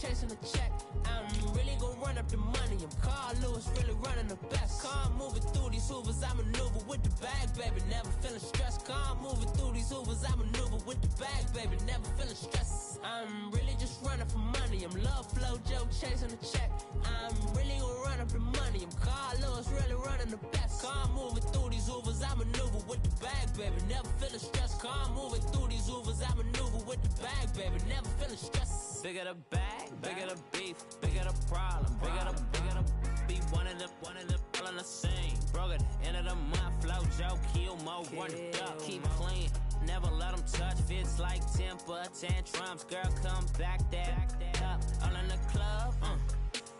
chasing a check. I'm really gonna run up the money. I'm Carl Lewis, really running the best. Car moving through these Hoovers, I maneuver with the bag, baby. Never feeling stressed. Car moving through these Hoovers, I maneuver with the bag, baby. Never feeling stressed. I'm really just running for money. I'm love flow, Joe chasing a check. I'm really gonna run up the money. I'm Carl Lewis, really running the best. Car moving through these Hoovers, I maneuver with the bag, baby. Never feeling stressed. Car moving through these Hoovers, I maneuver with the bag, baby. Never feeling stressed. Bigger the bag, bigger the beef, bigger the problem, bigger the be one of the all in the same. Broke at the end of the month, flow Joe, kill mo, run it up, keep clean. Never let them touch, fits like temper tantrums. Girl, come back that up, all in the club,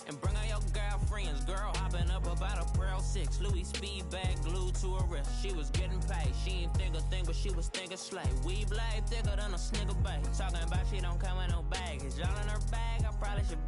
and bring all your girlfriends. Girl hopping up about a Pearl 6 Louis speed bag glued to her wrist. She was getting paid, she ain't think a thing, but she was thinking slay. We blade thicker than a snicker bag. Talking about she don't come with no baggage. All in her bag, I probably should.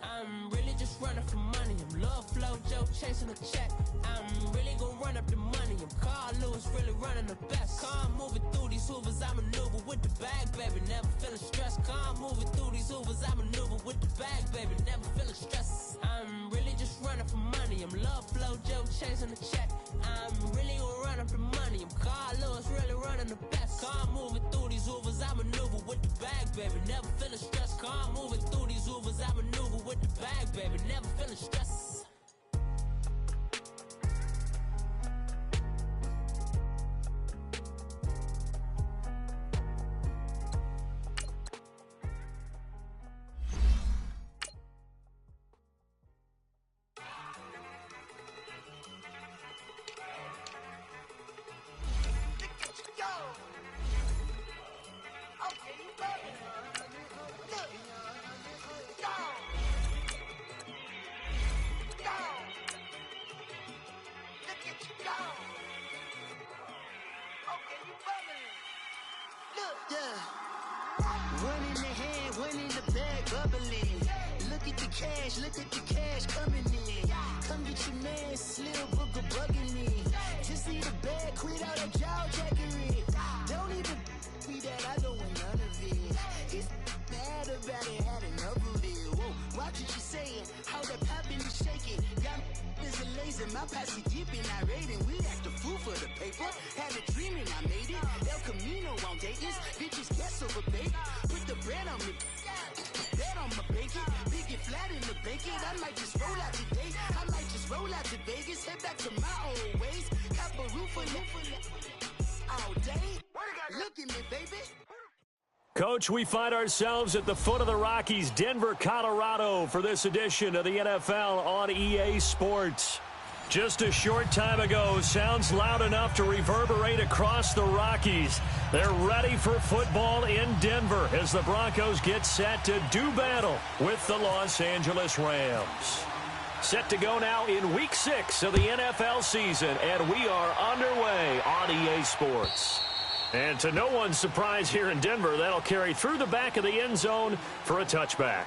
I'm really just running for money. I'm love flow, Joe chasing a check. I'm really gonna run up the money. I'm Carl Lewis, really running the best. Car moving through these Hoovers, I maneuver with the bag, baby. Never feeling stressed. Car moving through these Hoovers, I maneuver with the bag, baby. Never feeling stressed. I'm really just running for money. I'm love flow, Joe chasing a check. I'm really gonna run up the money. I'm Carl Lewis, really running the best. Car moving through these Hoovers, I maneuver with the bag, baby. Never feeling stressed. Car moving through these Hoovers, I maneuver with the bag, baby. Never feeling stressed. One in the hand, one in the bag, bubbling. Look at the cash coming in. Come get your man, Slim Booker bugging me. Just see the bag, quit all that jaw jackery. Don't even be that, I don't want none of it. It's bad about it, had enough of it. Whoa, watch what you saying, how that poppin' is shaking. Y'all is a lazy, my posse deep and I raiding. We act a fool for the paper, had a dream and I made it. El Camino on Dayton's, bitches guess over bait. Put the bread on me, bet on my bacon. Big it flat in the bacon, I might just roll out today. I might just roll out to Vegas, head back to my old ways. Cop a roof all day. Look at me, baby. Coach, we find ourselves at the foot of the Rockies, Denver, Colorado, for this edition of the NFL on EA Sports. Just a short time ago, sounds loud enough to reverberate across the Rockies. They're ready for football in Denver as the Broncos get set to do battle with the Los Angeles Rams. Set to go now in Week 6 of the NFL season, and we are underway on EA Sports. And to no one's surprise here in Denver, that'll carry through the back of the end zone for a touchback.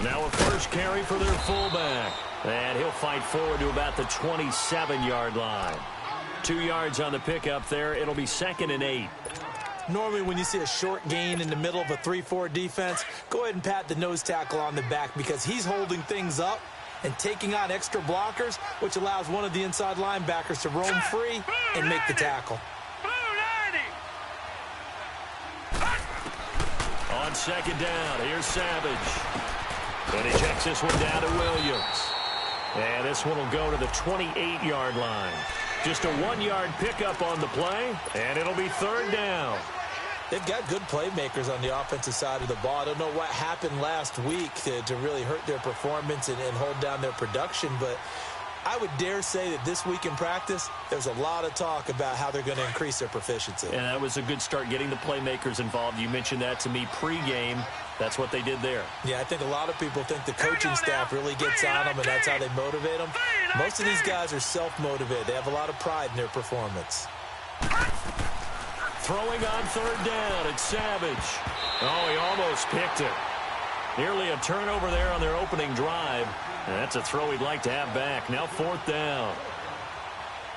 Now a first carry for their fullback. And he'll fight forward to about the 27-yard line. 2 yards on the pickup there. It'll be 2nd and 8. Normally when you see a short gain in the middle of a 3-4 defense, go ahead and pat the nose tackle on the back because he's holding things up and taking on extra blockers, which allows one of the inside linebackers to roam free and make the tackle. On 2nd down, here's Savage. And he checks this one down to Williams. And this one will go to the 28-yard line. Just a 1-yard pickup on the play, and it'll be 3rd down. They've got good playmakers on the offensive side of the ball. I don't know what happened last week to really hurt their performance and hold down their production, but I would dare say that this week in practice, there's a lot of talk about how they're going to increase their proficiency. And that was a good start, getting the playmakers involved. You mentioned that to me pregame. That's what they did there. Yeah, I think a lot of people think the coaching staff really gets on them, and that's how they motivate them. Most of these guys are self-motivated. They have a lot of pride in their performance. Throwing on third down, it's Savage. Oh, he almost picked it. Nearly a turnover there on their opening drive. And that's a throw he'd like to have back. Now fourth down.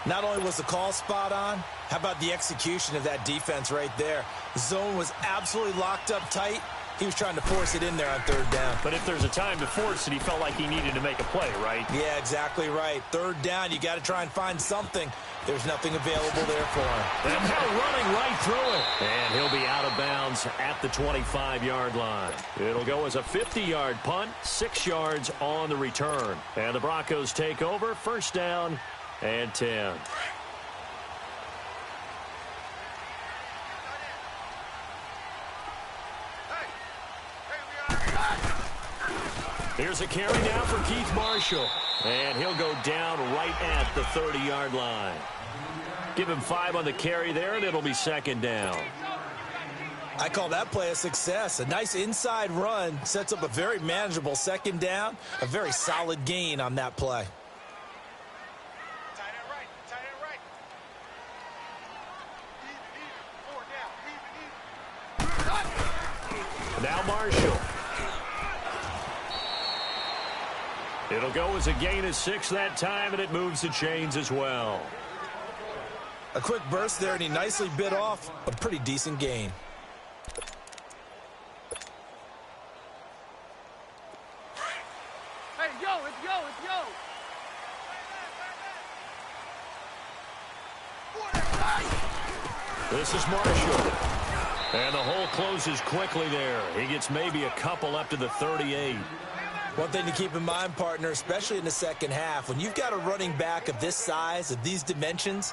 Not only was the call spot on, how about the execution of that defense right there? The zone was absolutely locked up tight. He was trying to force it in there on third down. But if there's a time to force it, he felt like he needed to make a play, right? Yeah, exactly right. Third down, you got to try and find something. There's nothing available there for him. And now running right through it. And he'll be out of bounds at the 25-yard line. It'll go as a 50-yard punt, 6 yards on the return. And the Broncos take over, first down and 10. Here's a carry now for Keith Marshall. And he'll go down right at the 30-yard line. Give him 5 on the carry there, and it'll be second down. I call that play a success. A nice inside run sets up a very manageable second down. A very solid gain on that play. Now Marshall. It'll go as a gain of 6 that time, and it moves the chains as well. A quick burst there, and he nicely bit off a pretty decent gain. Hey, yo, let's go, let's go. This is Marshall. And the hole closes quickly there. He gets maybe a couple up to the 38. One thing to keep in mind, partner, especially in the second half, when you've got a running back of this size, of these dimensions,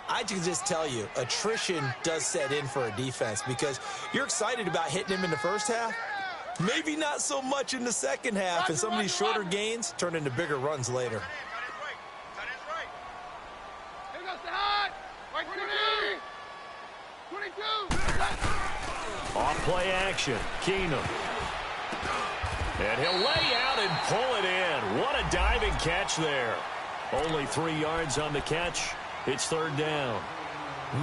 I can just tell you, attrition does set in for a defense because you're excited about hitting him in the first half. Maybe not so much in the second half, and some of these shorter gains turn into bigger runs later. Here goes the hot. Right 22. Off play action. Keenum. And he'll lay out and pull it in. What a diving catch there. Only 3 yards on the catch. It's third down.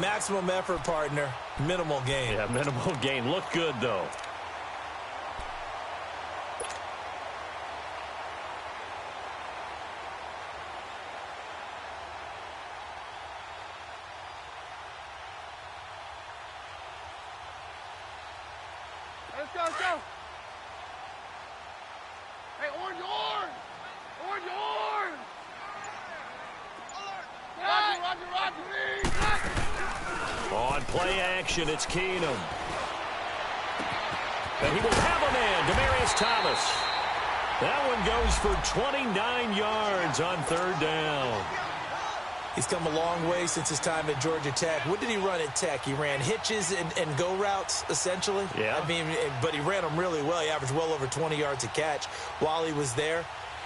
Maximum effort, partner. Minimal gain. Yeah, minimal gain. Looked good, though. Let's go, let's go. Hey, orange. Roger. On play action, it's Keenum. And he will have a man, Demaryius Thomas. That one goes for 29 yards on third down. He's come a long way since his time at Georgia Tech. What did he run at Tech? He ran hitches and go routes, essentially. Yeah. I mean, but he ran them really well. He averaged well over 20 yards a catch while he was there.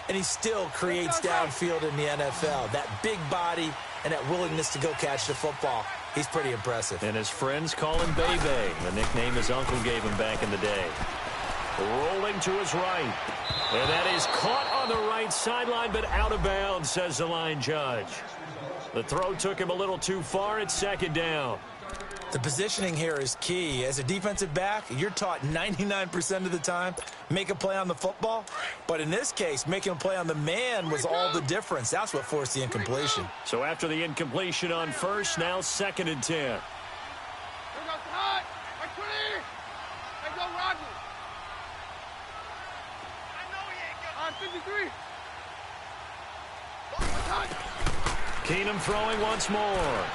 And he still creates downfield in the NFL. That big body and that willingness to go catch the football. He's pretty impressive. And his friends call him Bebe, the nickname his uncle gave him back in the day. Rolling to his right. And that is caught on the right sideline, but out of bounds, says the line judge. The throw took him a little too far. It's second down. The positioning here is key. As a defensive back, you're taught 99% of the time, make a play on the football. But in this case, making a play on the man was all the difference. That's what forced the incompletion. So after the incompletion on first, now second and 10. Here goes the hot. Right 20. Hey, go, Roger. I know he ain't good. 53. Keenum throwing once more.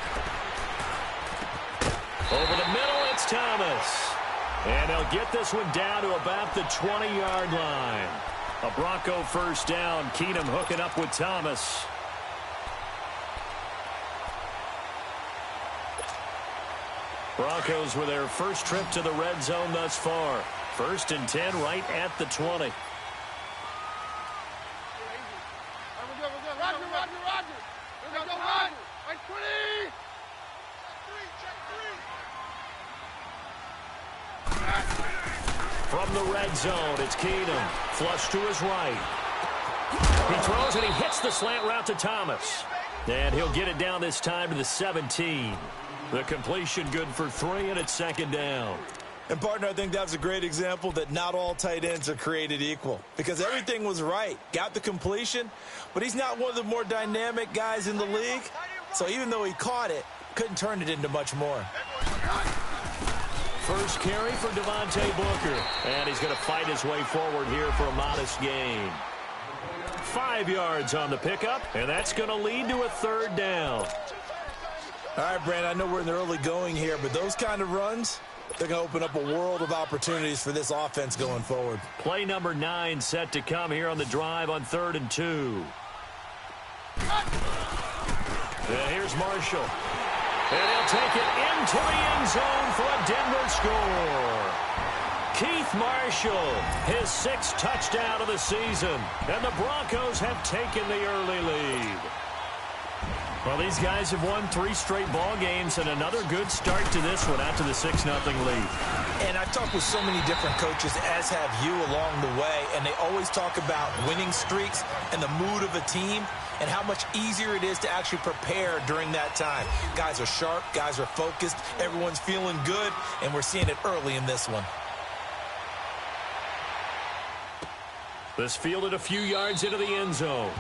Over the middle, it's Thomas. And they'll get this one down to about the 20-yard line. A Bronco first down. Keenum hooking up with Thomas. Broncos with their first trip to the red zone thus far. First and 10 right at the 20. From the red zone, it's Keenum. Flush to his right. He throws and he hits the slant route to Thomas. And he'll get it down this time to the 17. The completion good for 3, and it's second down. And, partner, I think that was a great example that not all tight ends are created equal, because everything was right. Got the completion, but he's not one of the more dynamic guys in the league. So even though he caught it, couldn't turn it into much more. First carry for Devontae Booker, and he's going to fight his way forward here for a modest gain. 5 yards on the pickup, and that's going to lead to a third down. All right, Brandon, I know we're in the early going here, but those kind of runs, they're going to open up a world of opportunities for this offense going forward. Play number 9 set to come here on the drive on 3rd and 2. And here's Marshall. And he'll take it into the end zone for a Denver score. Keith Marshall, his 6th touchdown of the season. And the Broncos have taken the early lead. Well, these guys have won 3 straight ball games and another good start to this one after the 6-0 lead. And I've talked with so many different coaches, as have you, along the way, and they always talk about winning streaks and the mood of a team and how much easier it is to actually prepare during that time. Guys are sharp, guys are focused, everyone's feeling good, and we're seeing it early in this one. This fielded a few yards into the end zone.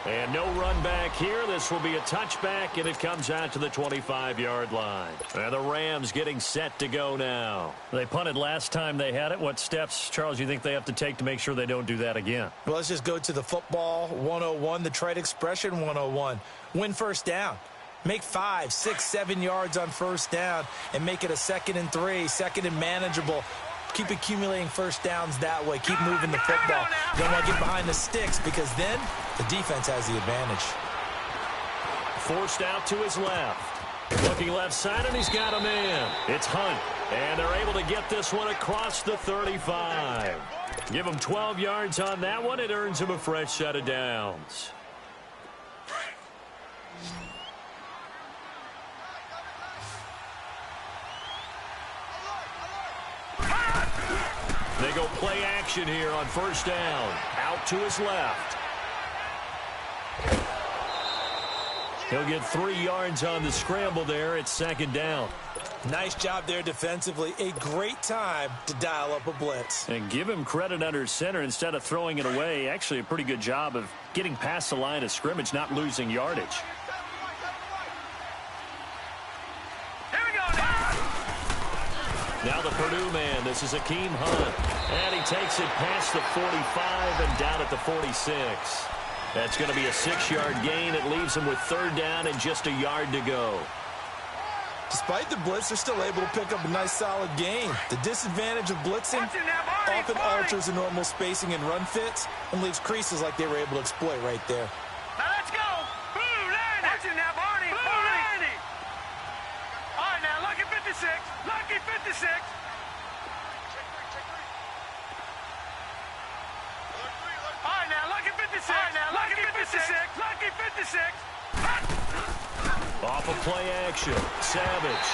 And no run back here. This will be a touchback, and it comes out to the 25-yard line. And the Rams getting set to go now. They punted last time they had it. What steps, Charles, do you think they have to take to make sure they don't do that again? Well, let's just go to the football 101, the trite expression 101. Win first down. Make 5, 6, 7 yards on first down and make it a 2nd and 3, 2nd and manageable. Keep accumulating first downs that way. Keep moving the football. Don't want to get behind the sticks because then the defense has the advantage. Forced out to his left. Looking left side, and he's got a man. It's Hunt. And they're able to get this one across the 35. Give him 12 yards on that one. It earns him a fresh set of downs. They go play action here on first down. Out to his left. He'll get 3 yards on the scramble there. It's second down. Nice job there defensively. A great time to dial up a blitz. And give him credit under center instead of throwing it away. Actually a pretty good job of getting past the line of scrimmage, not losing yardage. Now the Purdue man, this is Akeem Hunt. And he takes it past the 45 and down at the 46. That's going to be a 6-yard gain. It leaves him with third down and just a yard to go. Despite the blitz, they're still able to pick up a nice solid gain. The disadvantage of blitzing often alters the normal spacing and run fits and leaves creases like they were able to exploit right there. Now let's go. Boo, Landy. Watch it now, Barney. Boo, Landy. All right, now, lucky 56. Lucky 56. All right, now, lucky 56. All right, now, lucky 56. Lucky 56. Off of play action. Savage.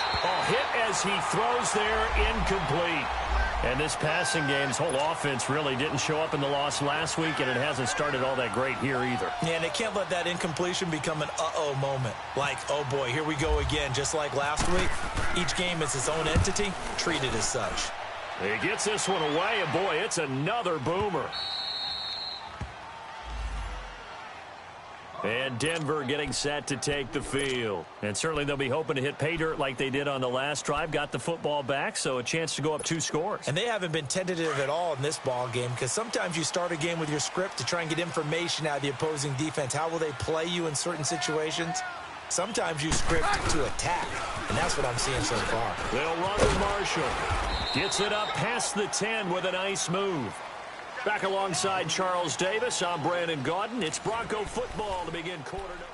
Hit as he throws there, incomplete. And this passing game's whole offense really didn't show up in the loss last week, and it hasn't started all that great here either. Yeah, and they can't let that incompletion become an uh-oh moment. Like, oh boy, here we go again, just like last week. Each game is its own entity, treated as such. He gets this one away, and boy, it's another boomer. And Denver getting set to take the field. And certainly they'll be hoping to hit pay dirt like they did on the last drive. Got the football back, so a chance to go up 2 scores. And they haven't been tentative at all in this ball game because sometimes you start a game with your script to try and get information out of the opposing defense. How will they play you in certain situations? Sometimes you script to attack, and that's what I'm seeing so far. They'll run with Marshall. Gets it up past the 10 with a nice move. Back alongside Charles Davis, I'm Brandon Gaudin. It's Bronco football to begin quarter number.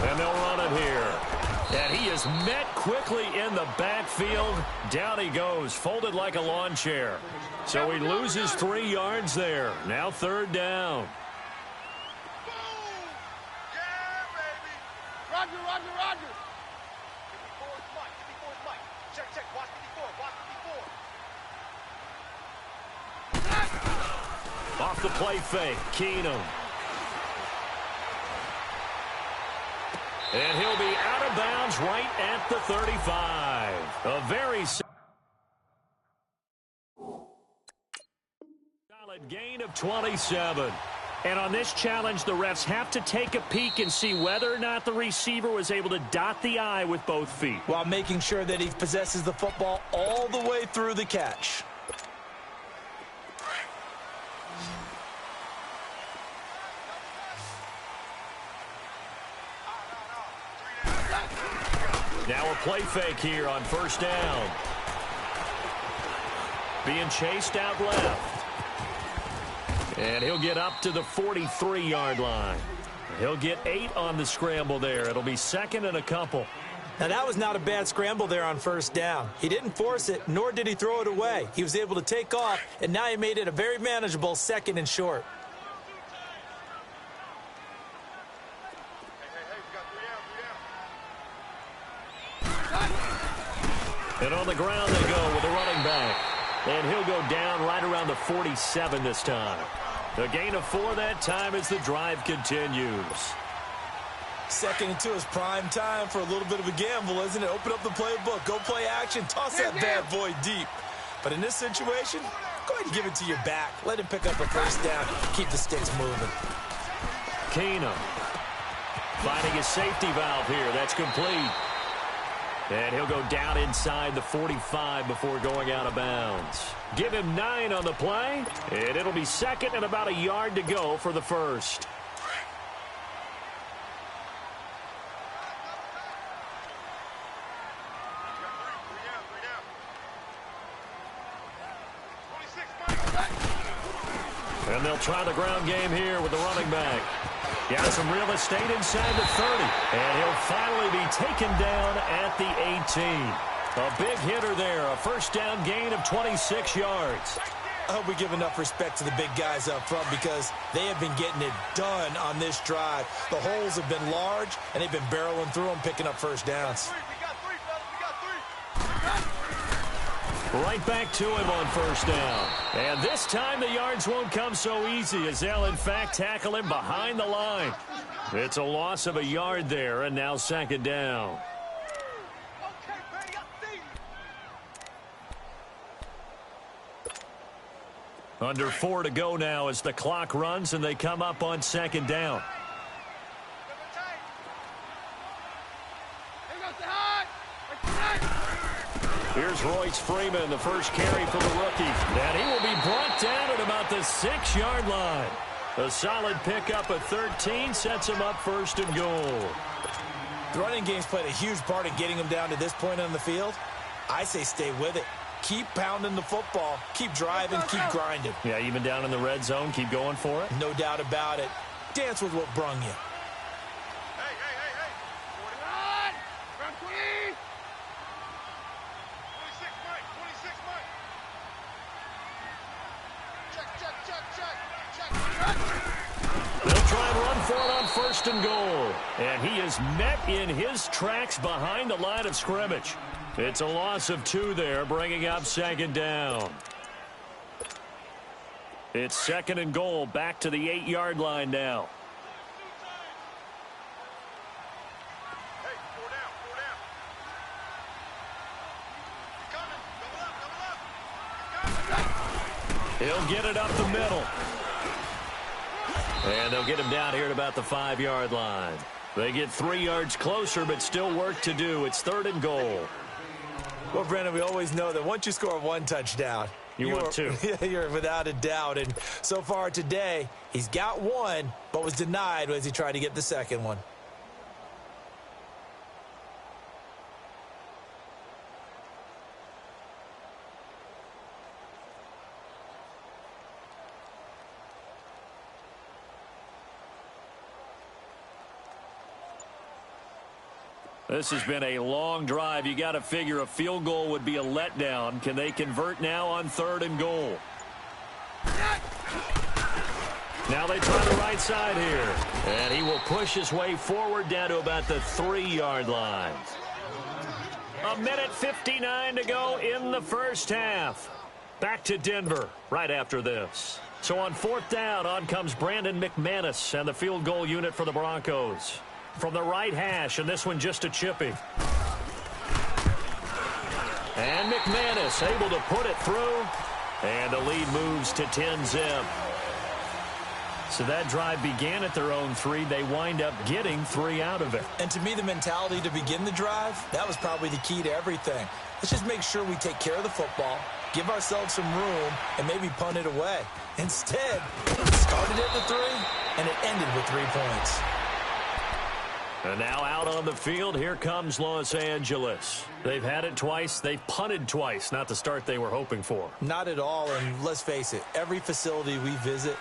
And they'll run it here. And he is met quickly in the backfield. Down he goes, folded like a lawn chair. So he loses 3 yards there. Now third down. Yeah, baby. Roger, Roger, Roger. Check. Watch 54. Watch 54. Off the play fake, Keenum. And he'll be out of bounds right at the 35. A very solid gain of 27. And on this challenge, the refs have to take a peek and see whether or not the receiver was able to dot the I with both feet, while making sure that he possesses the football all the way through the catch. Now a play fake here on first down. Being chased out left. And he'll get up to the 43-yard line. He'll get 8 on the scramble there. It'll be second and a couple. Now, that was not a bad scramble there on first down. He didn't force it, nor did he throw it away. He was able to take off, and now he made it a very manageable second and short. And on the ground they go with the running back. And he'll go down right around the 47 this time. The gain of 4 that time as the drive continues. Second and 2 is prime time for a little bit of a gamble, isn't it? Open up the playbook, go play action, toss that bad boy deep. But in this situation, go ahead and give it to your back. Let him pick up a first down, keep the sticks moving. Keenum finding his safety valve here. That's complete. And he'll go down inside the 45 before going out of bounds. Give him 9 on the play, and it'll be second and about a yard to go for the first. And they'll try the ground game here with the running back. Got some real estate inside the 30. And he'll finally be taken down at the 18. A big hitter there. A first down gain of 26 yards. I hope we give enough respect to the big guys up front because they have been getting it done on this drive. The holes have been large, and they've been barreling through them, picking up first downs. Right back to him on first down. And this time the yards won't come so easy as they'll, in fact, tackle him behind the line. It's a loss of a yard there, and now second down. Under 4 to go now as the clock runs and they come up on second down. Here's Royce Freeman, the first carry for the rookie. And he will be brought down at about the 6-yard line. A solid pickup of 13 sets him up first and goal. The running game's played a huge part in getting him down to this point on the field. I say stay with it. Keep pounding the football. Keep driving. Keep grinding. Yeah, even down in the red zone, keep going for it. No doubt about it. Dance with what brung you. First and goal. And he is met in his tracks behind the line of scrimmage. It's a loss of 2 there, bringing up second down. It's second and goal, back to the 8-yard line now. He'll get it up the middle. And they'll get him down here at about the 5-yard line. They get 3 yards closer, but still work to do. It's third and goal. Well, Brandon, we always know that once you score 1 touchdown, you want 2. You're without a doubt. And so far today, he's got 1, but was denied as he tried to get the second one. This has been a long drive. You got to figure a field goal would be a letdown. Can they convert now on third and goal? Now they try the right side here. And he will push his way forward down to about the 3-yard line. A minute 59 to go in the first half. Back to Denver right after this. So on fourth down, on comes Brandon McManus and the field goal unit for the Broncos. From the right hash, and this one just a chippy. And McManus able to put it through. And the lead moves to 10-zip. So that drive began at their own 3. They wind up getting 3 out of it. And to me, the mentality to begin the drive, that was probably the key to everything. Let's just make sure we take care of the football, give ourselves some room, and maybe punt it away. Instead, it started at the 3, and it ended with 3 points. And now out on the field, here comes Los Angeles. They've had it twice. They've punted twice. Not the start they were hoping for. Not at all, and let's face it, every facility we visit,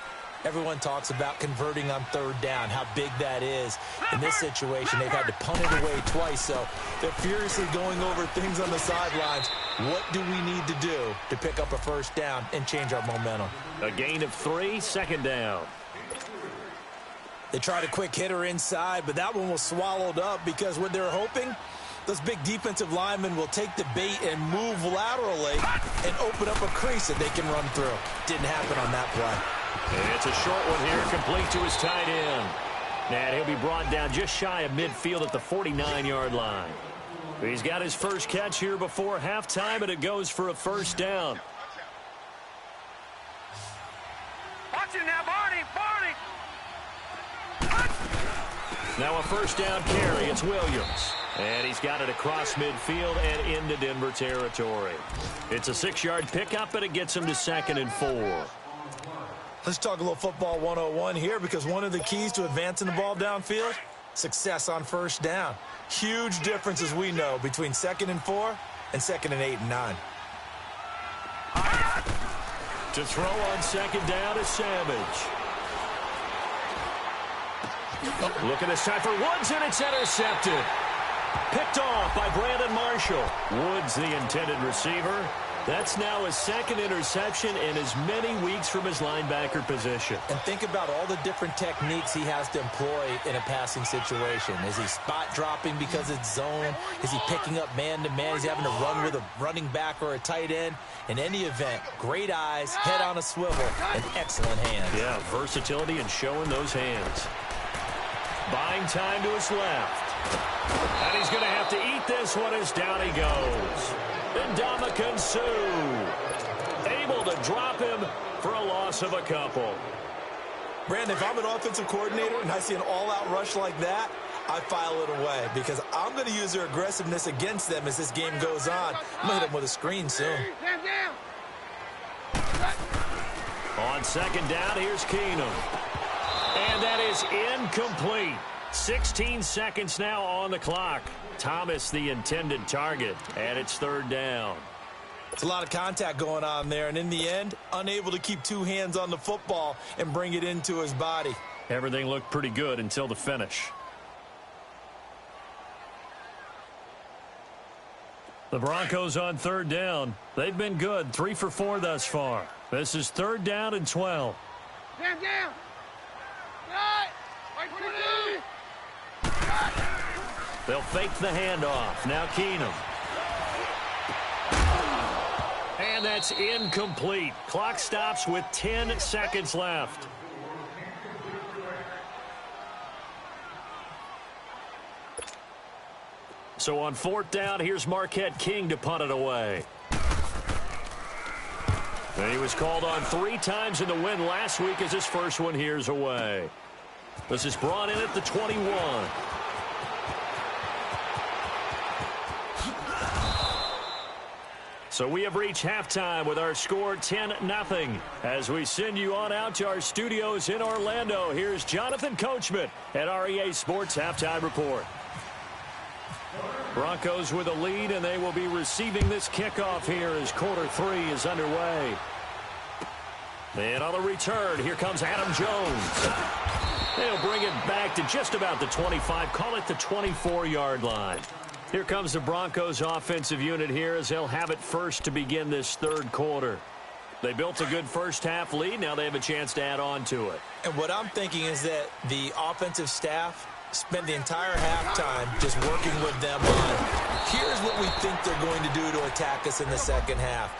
everyone talks about converting on third down, how big that is. In this situation, they've had to punt it away twice, so they're furiously going over things on the sidelines. What do we need to do to pick up a first down and change our momentum? A gain of 3, second down. They tried a quick hitter inside, but that one was swallowed up because what they're hoping, those big defensive linemen will take the bait and move laterally and open up a crease that they can run through. Didn't happen on that play. And it's a short one here, complete to his tight end. And he'll be brought down just shy of midfield at the 49-yard line. He's got his first catch here before halftime, and it goes for a first down. Watch it now, Barney! Barney! Now a first down carry. It's Williams. And he's got it across midfield and into Denver territory. It's a 6-yard pickup, and it gets him to 2nd and 4. Let's talk a little football 101 here, because one of the keys to advancing the ball downfield, success on first down. Huge difference, as we know, between 2nd and 4 and 2nd and 8 and 9. To throw on second down is Savage. Look at this time for Woods, and it's intercepted. Picked off by Brandon Marshall. Woods, the intended receiver. That's now his 2nd interception in as many weeks from his linebacker position. And think about all the different techniques he has to employ in a passing situation. Is he spot dropping because it's zone? Is he picking up man-to-man? Is he having to run with a running back or a tight end? In any event, great eyes, head on a swivel, and excellent hands. Yeah, versatility and showing those hands. Buying time to his left. And he's going to have to eat this one as down he goes. Ndamukong Suh able to drop him for a loss of a couple. Brandon, if I'm an offensive coordinator and I see an all-out rush like that, I file it away because I'm going to use their aggressiveness against them as this game goes on. I'm going to hit them with a screen soon. On second down, here's Keenum. And that is incomplete. 16 seconds now on the clock. Thomas, the intended target, and it's third down. It's a lot of contact going on there, and in the end, unable to keep 2 hands on the football and bring it into his body. Everything looked pretty good until the finish. The Broncos on third down. They've been good, 3 for 4 thus far. This is third down and 12. Down. They'll fake the handoff. Now Keenum. And that's incomplete. Clock stops with 10 seconds left. So on fourth down, here's Marquette King to punt it away. And he was called on 3 times in the win last week as his first one here's away. This is brought in at the 21. So we have reached halftime with our score 10-0. As we send you on out to our studios in Orlando, here's Jonathan Coachman at REA Sports Halftime Report. Broncos with a lead, and they will be receiving this kickoff here as quarter 3 is underway. And on the return, here comes Adam Jones. They'll bring it back to just about the 25, call it the 24-yard line. Here comes the Broncos offensive unit here as they'll have it first to begin this third quarter. They built a good first half lead. Now they have a chance to add on to it. And what I'm thinking is that the offensive staff spent the entire halftime just working with them on Here's what we think they're going to do to attack us in the second half.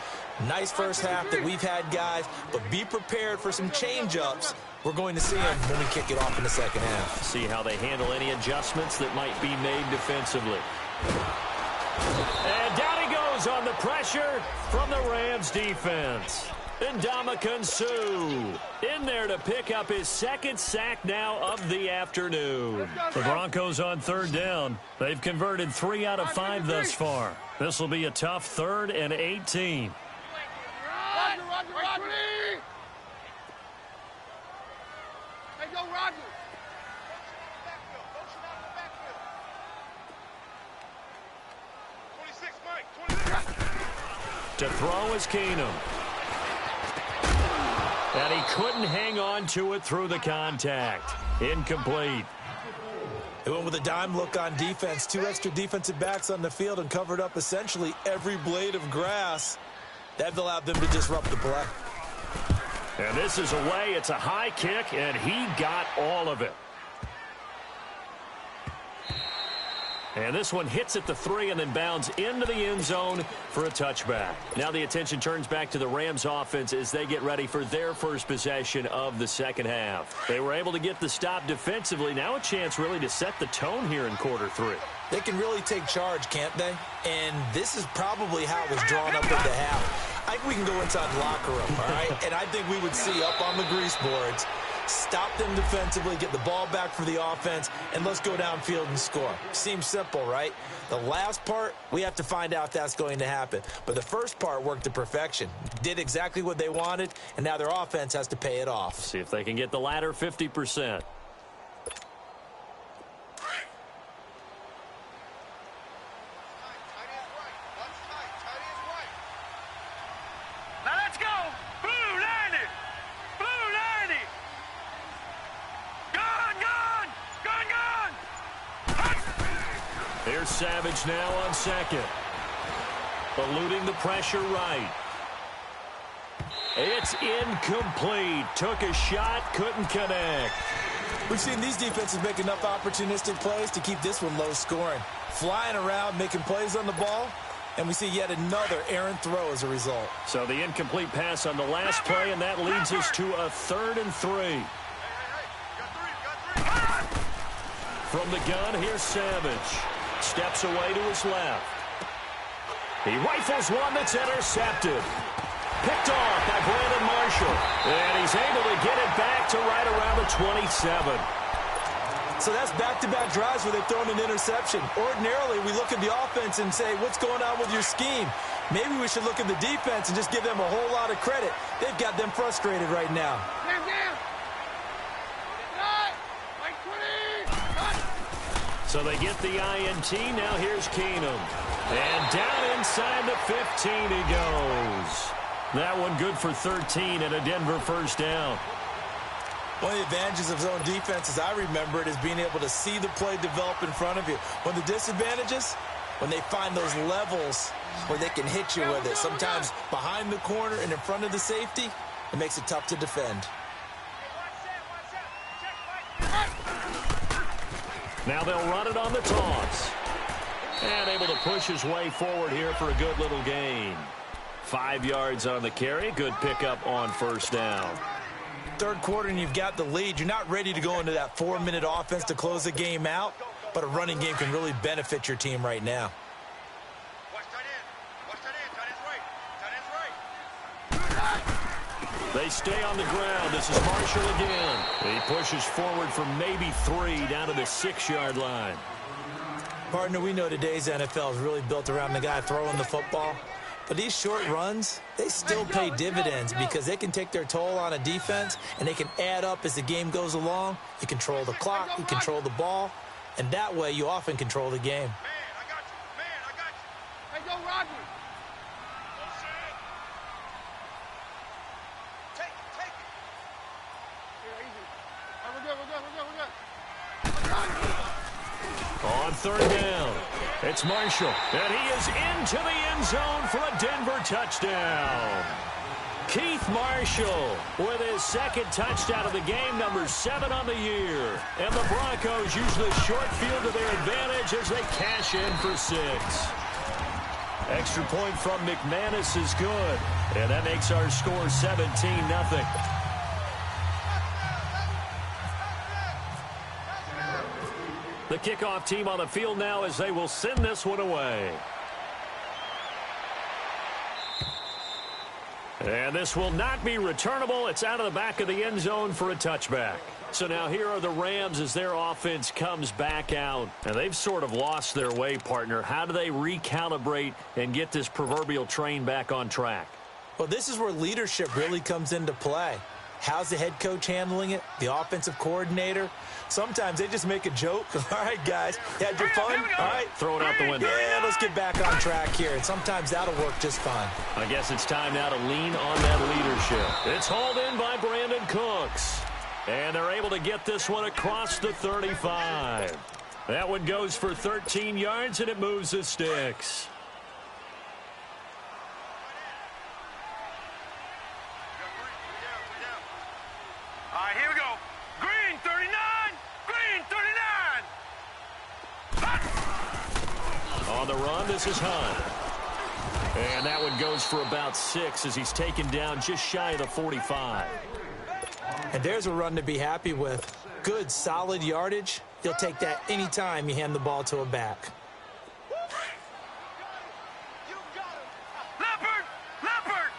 Nice first half that we've had, guys, but be prepared for some change-ups. We're going to see them when we kick it off in the second half. See how they handle any adjustments that might be made defensively. And down he goes on the pressure from the Rams defense. And Ndamukong Suh in there to pick up his second sack now of the afternoon. The Broncos on third down. They've converted 3 out of 5 thus far. This will be a tough 3rd and 18. Roger. Hey, go, Roger. To throw is Keenum. And he couldn't hang on to it through the contact. Incomplete. They went with a dime look on defense. 2 extra defensive backs on the field and covered up essentially every blade of grass. That allowed them to disrupt the play. And this is away. It's a high kick, and he got all of it. And this one hits at the 3 and then bounds into the end zone for a touchback. Now the attention turns back to the Rams offense as they get ready for their first possession of the second half. They were able to get the stop defensively. Now a chance really to set the tone here in quarter 3. They can really take charge, can't they? And this is probably how it was drawn up at the half. I think we can go inside the locker room, all right? And I think we would see up on the grease boards, stop them defensively, get the ball back for the offense, and let's go downfield and score. Seems simple, right? The last part, we have to find out if that's going to happen. But the first part worked to perfection. Did exactly what they wanted, and now their offense has to pay it off. See if they can get the latter 50%. Here's Savage now on second. Eluding the pressure right. It's incomplete. Took a shot, couldn't connect. We've seen these defenses make enough opportunistic plays to keep this one low scoring. Flying around, making plays on the ball, and we see yet another errant throw as a result. So the incomplete pass on the last play, and that leads us to a 3rd and 3. From the gun, here's Savage. Steps away to his left. He rifles one that's intercepted. Picked off by Brandon Marshall. And he's able to get it back to right around the 27. So that's back-to-back drives where they've thrown an interception. Ordinarily, we look at the offense and say, what's going on with your scheme? Maybe we should look at the defense and just give them a whole lot of credit. They've got them frustrated right now. So they get the INT. Now here's Keenum. And down inside the 15 he goes. That one good for 13 and a Denver first down. One of the advantages of zone defense, as I remember it, is being able to see the play develop in front of you. One of the disadvantages, when they find those levels where they can hit you with it, sometimes behind the corner and in front of the safety, it makes it tough to defend. Now they'll run it on the toss. And able to push his way forward here for a good little gain. 5 yards on the carry. Good pickup on first down. Third quarter and you've got the lead. You're not ready to go into that 4-minute offense to close the game out, but a running game can really benefit your team right now. Watch tight end. Watch tight end. Tight end's right. Tight end's right. They stay on the ground. This is Marshall again. He pushes forward for maybe 3 down to the 6-yard line. Partner, we know today's NFL is really built around the guy throwing the football. But these short runs, they still pay dividends because they can take their toll on a defense and they can add up as the game goes along. You control the clock, you control the ball, and that way you often control the game. Man, I got you. Man, I got you. Hey, go, Roger. Take it. Yeah, easy. All right, we're good. On third down, it's Marshall, and he is into the end zone for a Denver touchdown. Keith Marshall with his second touchdown of the game, number 7 on the year. And the Broncos use the short field to their advantage as they cash in for 6. Extra point from McManus is good. And that makes our score 17-0. The kickoff team on the field now as they will send this one away. And this will not be returnable. It's out of the back of the end zone for a touchback. So now here are the Rams as their offense comes back out. And they've sort of lost their way, partner. How do they recalibrate and get this proverbial train back on track? Well, this is where leadership really comes into play. How's the head coach handling it? The offensive coordinator? Sometimes they just make a joke. All right, guys, you had your fun? All right. Throw it out the window. Yeah, let's get back on track here. And sometimes that'll work just fine. I guess it's time now to lean on that leadership. It's hauled in by Brandon Cooks. And they're able to get this one across the 35. That one goes for 13 yards, and it moves the sticks. All right, here we go. Green 39. Green 39. On the run, this is Hunt. And that one goes for about 6 as he's taken down just shy of the 45. And there's a run to be happy with. Good, solid yardage. You'll take that anytime you hand the ball to a back. Leopard. Leopard.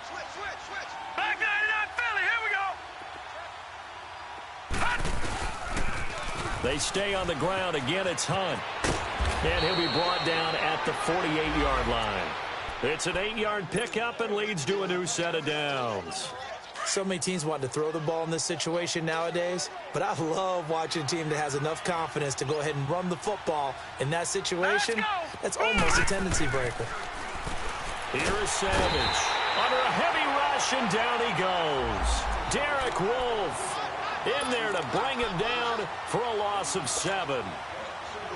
Switch. Back 99 Philly. Here we go. They stay on the ground. Again, it's Hunt. And he'll be brought down at the 48-yard line. It's an 8-yard pickup and leads to a new set of downs. So many teams want to throw the ball in this situation nowadays, but I love watching a team that has enough confidence to go ahead and run the football in that situation. That's almost a tendency breaker. Here is Savage. Under a heavy rush, and down he goes. Derek Wolfe in there to bring him down for a loss of 7.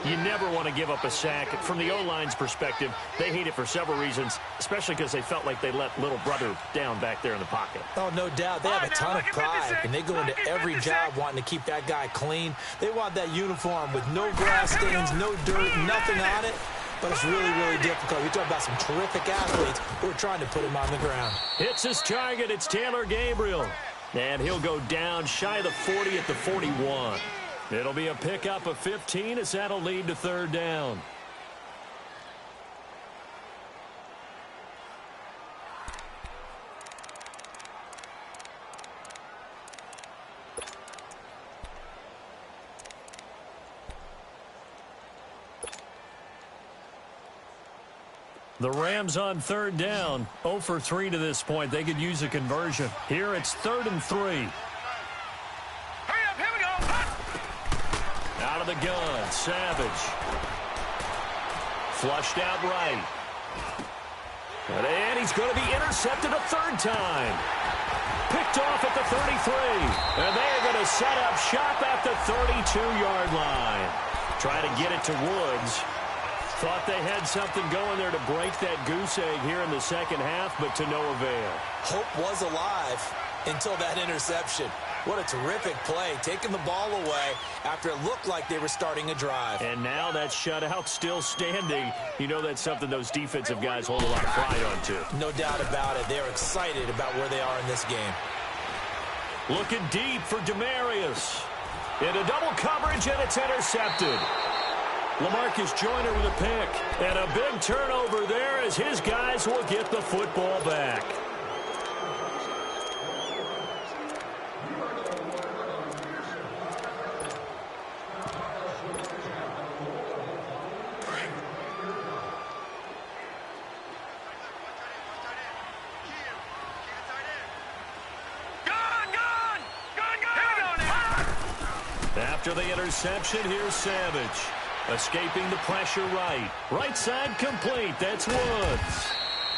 You never want to give up a sack. From the O-line's perspective, they hate it for several reasons, especially because they felt like they let little brother down back there in the pocket. Oh, no doubt. They have a ton of pride, and they go into every job wanting to keep that guy clean. They want that uniform with no grass stains, no dirt, nothing on it. But it's really, really difficult. We talk about some terrific athletes who are trying to put him on the ground. Hits his target. It's Taylor Gabriel. And he'll go down shy of the 40 at the 41. It'll be a pickup of 15 as that'll lead to 3rd down. The Rams on 3rd down, 0 for 3 to this point. They could use a conversion. Here it's 3rd and 3. Out of the gun, Savage. Flushed out right. And he's going to be intercepted a 3rd time. Picked off at the 33. And they're going to set up shop at the 32-yard line. Try to get it to Woods. Thought they had something going there to break that goose egg here in the second half, but to no avail. Hope was alive until that interception. What a terrific play, taking the ball away after it looked like they were starting a drive. And now that shutout still standing. You know that's something those defensive guys hold a lot of pride on, too. No doubt about it. They're excited about where they are in this game. Looking deep for Demarius. Into double coverage, and it's intercepted. LaMarcus Joyner with a pick. And a big turnover there as his guys will get the football back. After the interception, here's Savage. Escaping the pressure right. Right side complete. That's Woods.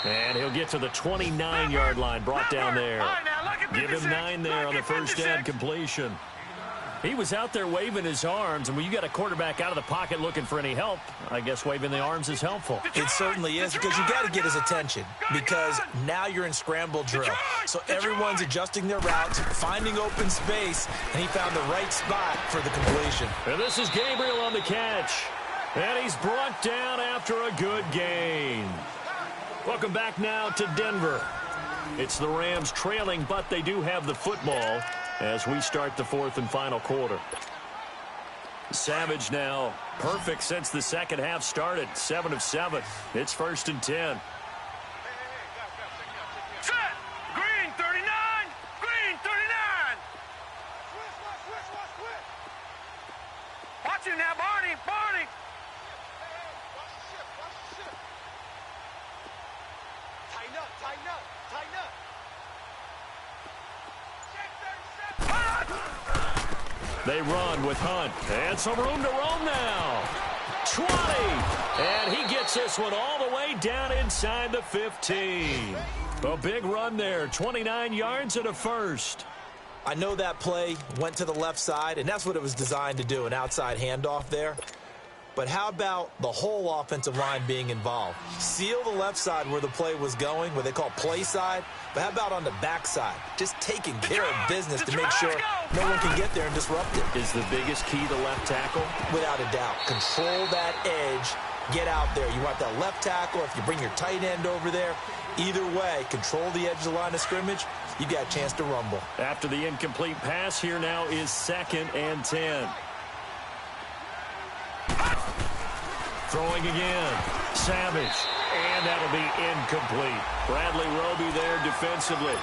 And he'll get to the 29-yard line. Brought down there. Give him 9 there on the first down completion. He was out there waving his arms, and when you got a quarterback out of the pocket looking for any help, I guess waving the arms is helpful. It certainly is, because you got to get his attention, because now you're in scramble drill. So everyone's adjusting their routes, finding open space, and he found the right spot for the completion. And this is Gabriel on the catch. And he's brought down after a good gain. Welcome back now to Denver. It's the Rams trailing, but they do have the football as we start the 4th and final quarter. Savage now perfect since the second half started. 7 of 7. It's 1st and 10. Set. Green 39. Green 39. Watch him now, Barney. Barney. Tighten up, tighten up, tighten up. They run with Hunt. And some room to roam now. 20. And he gets this one all the way down inside the 15. A big run there. 29 yards and a first. I know that play went to the left side, and that's what it was designed to do, an outside handoff there. But how about the whole offensive line being involved? Seal the left side where the play was going, what they call play side. But how about on the back side? Just taking care of business to make sure no one can get there and disrupt it. Is the biggest key the left tackle? Without a doubt. Control that edge. Get out there. You want that left tackle. If you bring your tight end over there, either way, control the edge of the line of scrimmage. You got a chance to rumble. After the incomplete pass, here now is 2nd and 10. Throwing again. Savage. And that'll be incomplete. Bradley Roby there defensively.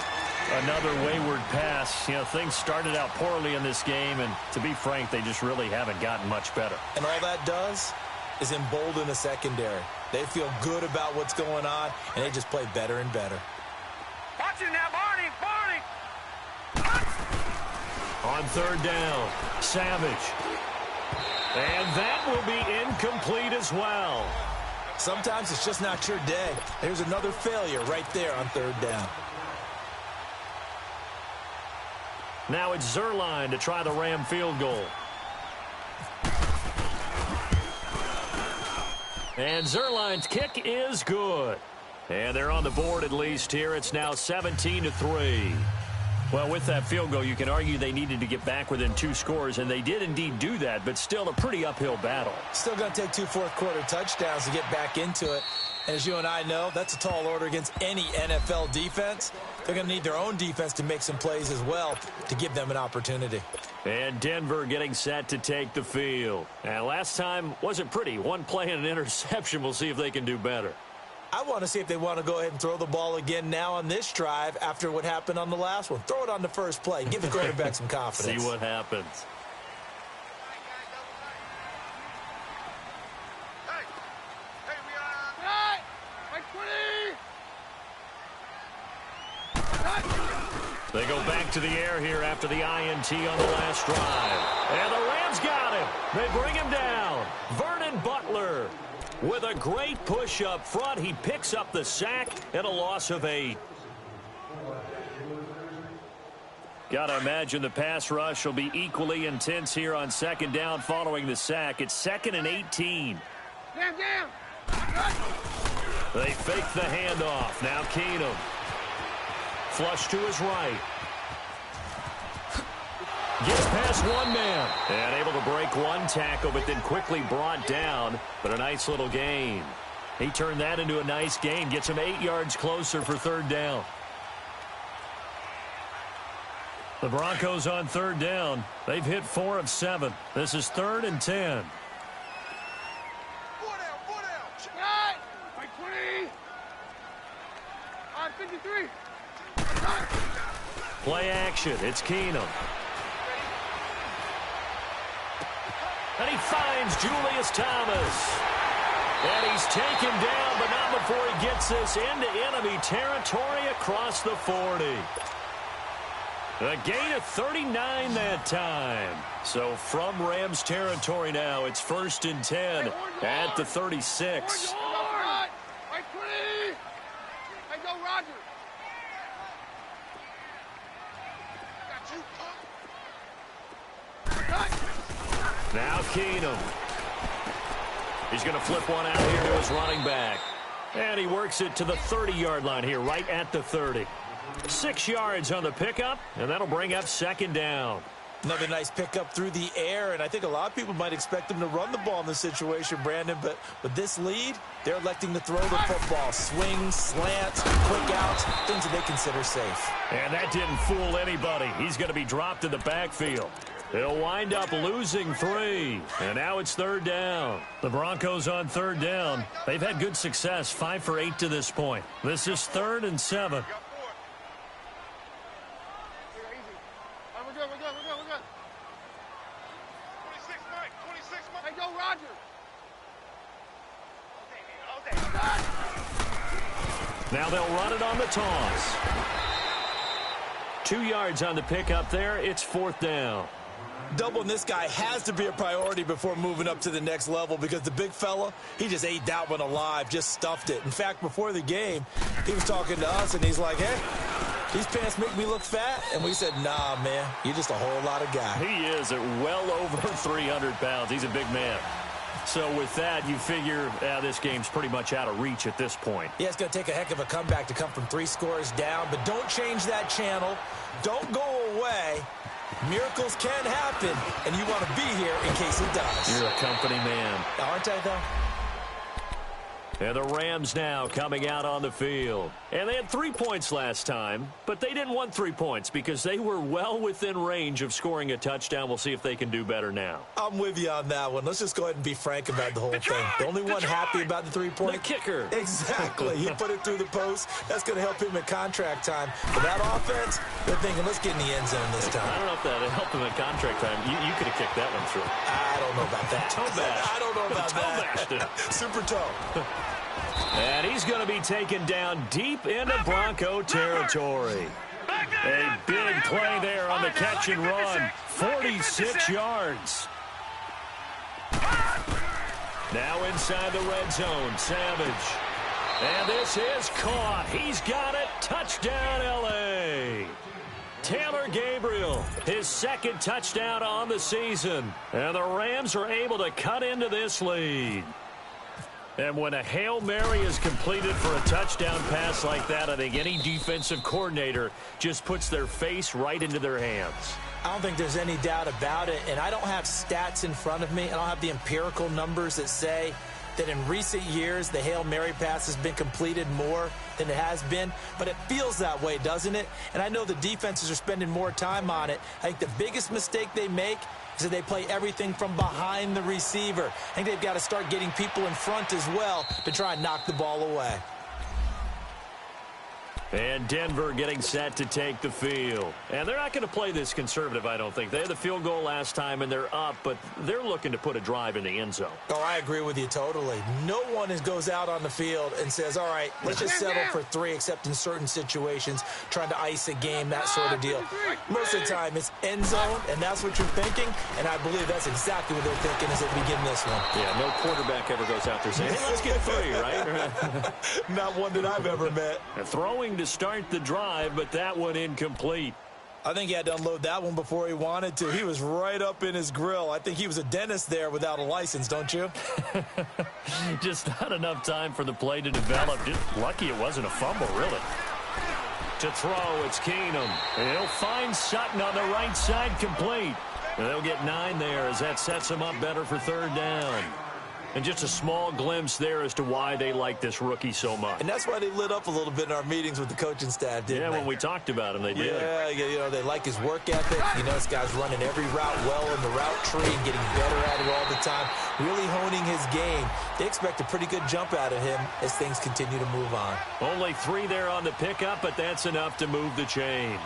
Another wayward pass. You know, things started out poorly in this game, and to be frank, they just really haven't gotten much better. And all that does is embolden the secondary. They feel good about what's going on, and they just play better and better. Watch him now, Barney. Barney. On 3rd down, Savage. And that will be incomplete as well. Sometimes it's just not your day. There's another failure right there on 3rd down. Now it's Zerline to try the Ram field goal. And Zerline's kick is good. And they're on the board at least here. It's now 17-3. Well, with that field goal, you can argue they needed to get back within 2 scores, and they did indeed do that, but still a pretty uphill battle. Still going to take 2 fourth-quarter touchdowns to get back into it. And as you and I know, that's a tall order against any NFL defense. They're going to need their own defense to make some plays as well to give them an opportunity. And Denver getting set to take the field. And last time wasn't pretty. 1 play and an interception. We'll see if they can do better. I want to see if they want to go ahead and throw the ball again now on this drive after what happened on the last one. Throw it on the first play. Give the quarterback some confidence. See what happens. Hey, we are. Like 20. They go back to the air here after the INT on the last drive. And the Rams got him. They bring him down. Vernon Butler with a great push up front. He picks up the sack and a loss of 8. Got to imagine the pass rush will be equally intense here on 2nd down following the sack. It's 2nd and 18. Down. They fake the handoff. Now Keenum. Flush to his right. Gets past 1 man. And able to break 1 tackle, but then quickly brought down. But a nice little gain. He turned that into a nice gain. Gets him 8 yards closer for 3rd down. The Broncos on 3rd down. They've hit 4 of 7. This is 3rd and 10. 4 down. Right. Like 20. On 53. Play action. It's Keenum. And he finds Julius Thomas. And he's taken down, but not before he gets this into enemy territory across the 40. A gain of 39 that time. So from Rams territory now, it's 1st and 10 at the 36. Right. Like 20. Hey, go, Roger. Got you, punk. Now Keenum. He's going to flip one out here to his running back. And he works it to the 30-yard line here, right at the 30. 6 yards on the pickup, and that'll bring up second down. Another nice pickup through the air, and I think a lot of people might expect him to run the ball in this situation, Brandon, but with this lead, they're electing to throw the football. Swings, slants, quick outs, things that they consider safe. And that didn't fool anybody. He's going to be dropped in the backfield. He'll wind up losing 3, and now it's third down. The Broncos on third down. They've had good success, 5 for 8 to this point. This is 3rd and 7. Now they'll run it on the toss. 2 yards on the pickup there. It's 4th down. Doubling this guy has to be a priority before moving up to the next level because the big fella, he just ate that one alive, just stuffed it. In fact, before the game, he was talking to us, and he's like, hey, these pants make me look fat. And we said, nah, man, you're just a whole lot of guy. He is at well over 300 pounds. He's a big man. So with that, you figure this game's pretty much out of reach at this point. Yeah, it's going to take a heck of a comeback to come from 3 scores down, but don't change that channel. Don't go away. Miracles can happen, and you want to be here in case it does. You're a company man. Aren't I, though? And the Rams now coming out on the field. And they had 3 points last time, but they didn't want 3 points because they were well within range of scoring a touchdown. We'll see if they can do better now. I'm with you on that one. Let's just go ahead and be frank about the whole thing. The only one happy about the 3-point. The kicker. Exactly. He put it through the post. That's going to help him in contract time. But that offense, they're thinking, let's get in the end zone this time. I don't know if that helped him in contract time. You could have kicked that one through. I don't know about that. Toe bash. I don't know about that. Super toe. And he's going to be taken down deep into Bronco territory. A big play there on the catch and run. 46 yards. Now inside the red zone, Savage. And this is caught. He's got it. Touchdown, L.A. Taylor Gabriel, his 2nd touchdown on the season. And the Rams are able to cut into this lead. And when a Hail Mary is completed for a touchdown pass like that, I think any defensive coordinator just puts their face right into their hands. I don't think there's any doubt about it, and I don't have stats in front of me. I don't have the empirical numbers that say that in recent years the Hail Mary pass has been completed more than it has been, but it feels that way, doesn't it? And I know the defenses are spending more time on it. I think the biggest mistake they make is that they play everything from behind the receiver. I think they've got to start getting people in front as well to try and knock the ball away. And Denver getting set to take the field. And they're not going to play this conservative, I don't think. They had the field goal last time, and they're up, but they're looking to put a drive in the end zone. Oh, I agree with you totally. No one goes out on the field and says, all right, let's just settle for 3, except in certain situations, trying to ice a game, that sort of deal. Most of the time, it's end zone, and that's what you're thinking, and I believe that's exactly what they're thinking as they begin this one. Yeah, no quarterback ever goes out there saying, hey, let's get 3, right? Not one that I've ever met. And throwing to start the drive, but that one incomplete. I think he had to unload that one before he wanted to. He was right up in his grill. I think he was a dentist there without a license, don't you? Just not enough time for the play to develop. Just lucky it wasn't a fumble, really. To throw, it's Keenum. And he'll find Sutton on the right side, complete. And they'll get 9 there as that sets them up better for 3rd down. And just a small glimpse there as to why they like this rookie so much. And that's why they lit up a little bit in our meetings with the coaching staff, didn't they? Yeah, when we talked about him, they did. Yeah, you know, they like his work ethic. You know, this guy's running every route well in the route tree and getting better at it all the time, really honing his game. They expect a pretty good jump out of him as things continue to move on. Only 3 there on the pickup, but that's enough to move the chains.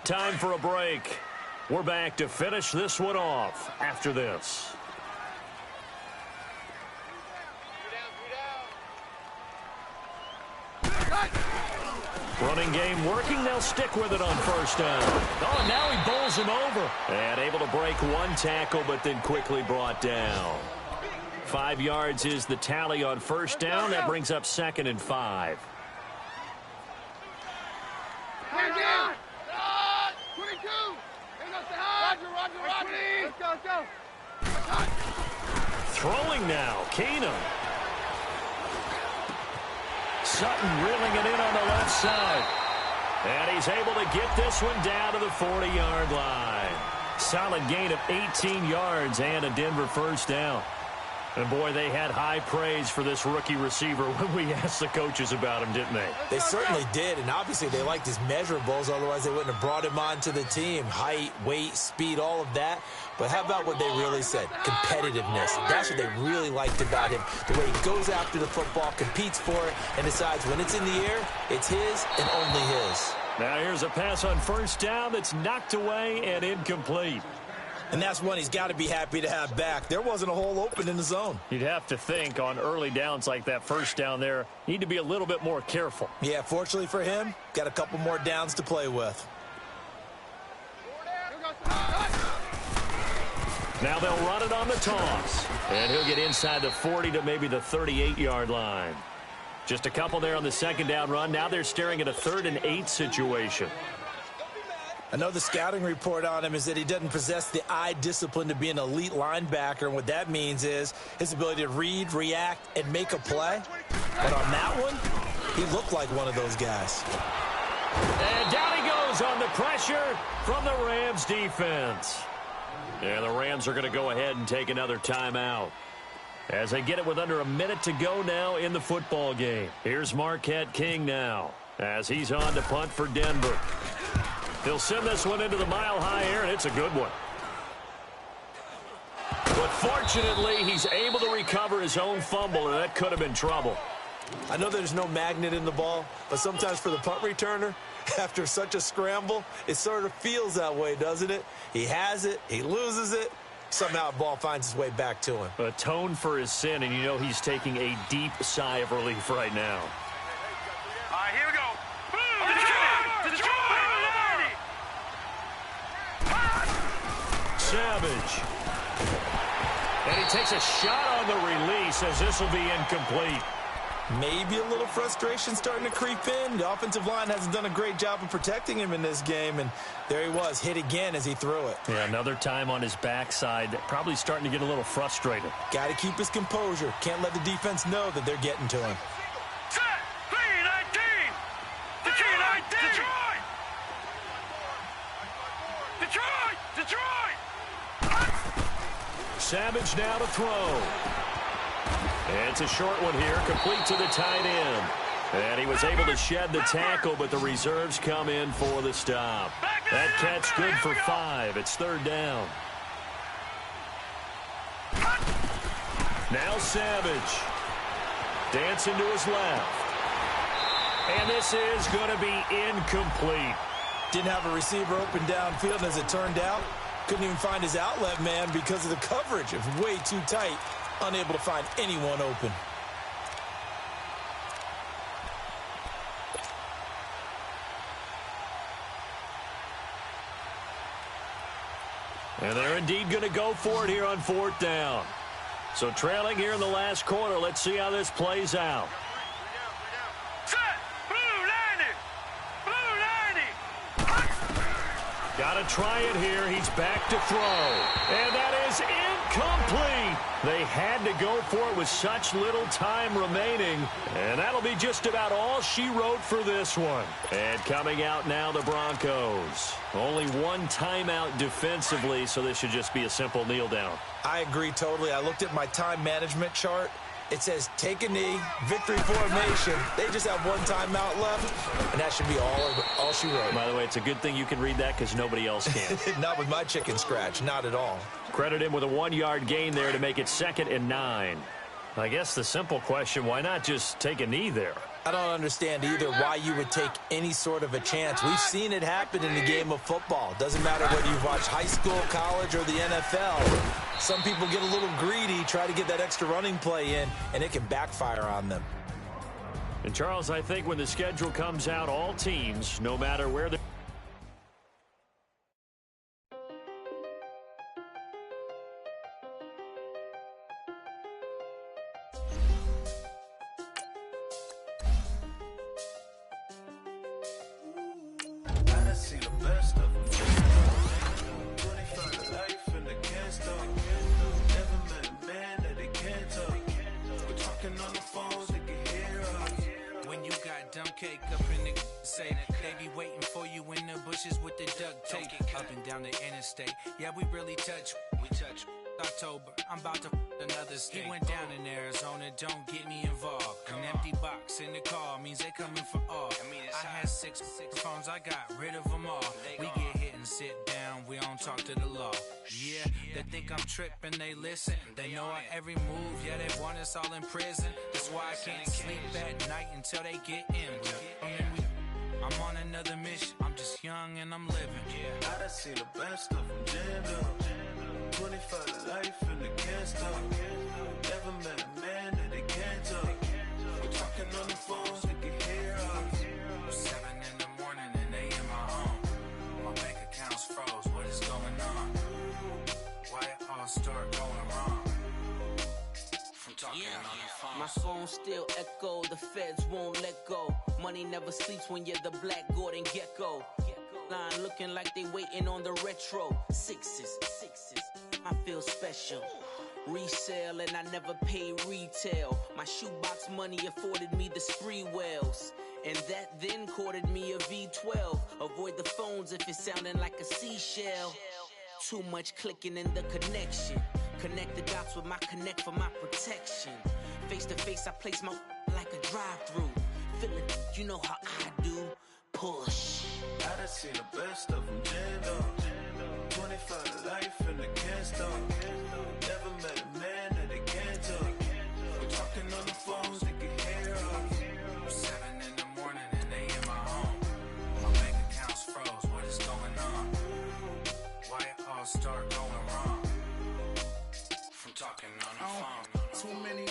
Time for a break. We're back to finish this one off after this. Running game working. They'll stick with it on 1st down. Oh, now he bowls him over. And able to break 1 tackle, but then quickly brought down. 5 yards is the tally on first down. That brings up 2nd and 5. 22. Roger. Let's go. Throwing now, Keenum. Sutton reeling it in on the left side. And he's able to get this one down to the 40-yard line. Solid gain of 18 yards and a Denver first down. And, boy, they had high praise for this rookie receiver when we asked the coaches about him, didn't they? They certainly did, and obviously they liked his measurables. Otherwise, they wouldn't have brought him onto the team. Height, weight, speed, all of that. But how about what they really said? Competitiveness. That's what they really liked about him. The way he goes after the football, competes for it, and decides when it's in the air, it's his and only his. Now here's a pass on first down that's knocked away and incomplete. And that's one he's got to be happy to have back. There wasn't a hole open in the zone. You'd have to think on early downs like that first down there, need to be a little bit more careful. Yeah, fortunately for him, got a couple more downs to play with. Now they'll run it on the toss. And he'll get inside the 40 to maybe the 38-yard line. Just a couple there on the second down run. Now they're staring at a 3rd and 8 situation. I know the scouting report on him is that he doesn't possess the eye discipline to be an elite linebacker. And what that means is his ability to read, react, and make a play. But on that one, he looked like one of those guys. And down he goes on the pressure from the Rams defense. And the Rams are going to go ahead and take another timeout as they get it with under a minute to go now in the football game. Here's Marquette King now as he's on to punt for Denver. He'll send this one into the mile-high air, and it's a good one. But fortunately, he's able to recover his own fumble, and that could have been trouble. I know there's no magnet in the ball, but sometimes for the punt returner, after such a scramble, it sort of feels that way, doesn't it? He has it, he loses it, somehow the ball finds its way back to him. Atone for his sin, and you know he's taking a deep sigh of relief right now. All right, here we go. Savage. And he takes a shot on the release as this will be incomplete. Maybe a little frustration starting to creep in. The offensive line hasn't done a great job of protecting him in this game, and there he was, hit again as he threw it. Yeah, another time on his backside, probably starting to get a little frustrated. Got to keep his composure. Can't let the defense know that they're getting to him. Set! 3-19! Detroit! Savage now to throw. It's a short one here, complete to the tight end. And he was able to shed the tackle, but the reserves come in for the stop. That catch good for 5. It's 3rd down. Now Savage. Dancing to his left. And this is going to be incomplete. Didn't have a receiver open downfield, and as it turned out, couldn't even find his outlet man because of the coverage. It was way too tight, unable to find anyone open. And they're indeed going to go for it here on 4th down. So trailing here in the last quarter, let's see how this plays out. Set! Blue 90! Got to try it here. He's back to throw. And that is incomplete. They had to go for it with such little time remaining. And that'll be just about all she wrote for this one. And coming out now, the Broncos. Only one timeout defensively, so this should just be a simple kneel down. I agree totally. I looked at my time management chart. It says take a knee, victory formation. They just have one timeout left, and that should be all she wrote. By the way, it's a good thing you can read that because nobody else can. Not with my chicken scratch, not at all. Credit him with a 1-yard gain there to make it 2nd and 9. I guess the simple question, why not just take a knee there? I don't understand either why you would take any sort of a chance. We've seen it happen in the game of football. Doesn't matter whether you've watched high school, college, or the NFL. Some people get a little greedy, try to get that extra running play in, and it can backfire on them. And, Charles, I think when the schedule comes out, all teams, no matter where they're seen the best of them. 25 to life and they can't stop. Never met a man that they can't talk. We're talking on the phones, they can hear us. When you got dumb cake up in the say they be waiting for you in the bushes with the duct tape up and down the interstate. Yeah, we really touch. October, I'm about to another state. He went down in Arizona, don't get me involved. An empty box in the car means they coming for all. I had six phones, I got rid of them all. We get hit and sit down, we don't talk to the law. Yeah, they think I'm tripping, they listen. They know our every move, yeah, they want us all in prison. That's why I can't sleep at night until they get in. I'm on another mission, I'm just young and I'm living. I done seen the best of them jammed up. 25 to life and they can't stop. Never met a man that they can't talk. We're talking on the phones, they can hear us. 7 in the morning and they in my home. My bank account's froze, what is going on? Why it all start going wrong? From talking on the phone. My phone still echo, the feds won't let go. Money never sleeps when you're the Black Gordon Gecko. Line looking like they waiting on the retro. Sixes, I feel special. Resale and I never pay retail. My shoebox money afforded me the spree wells. And that then courted me a V12. Avoid the phones if it's sounding like a seashell. Too much clicking in the connection. Connect the dots with my connect for my protection. Face to face I place my like a drive-through. Feel it, you know how I do. Push. I done seen the best of them jammed up. 25 to life and they can't stop. Never met a man that they can't talk. We're talking on the phones, they can hear us. 7 in the morning and they in my home. My bank account's froze, what is going on? Why it all start going wrong? From talking on the phone. Too many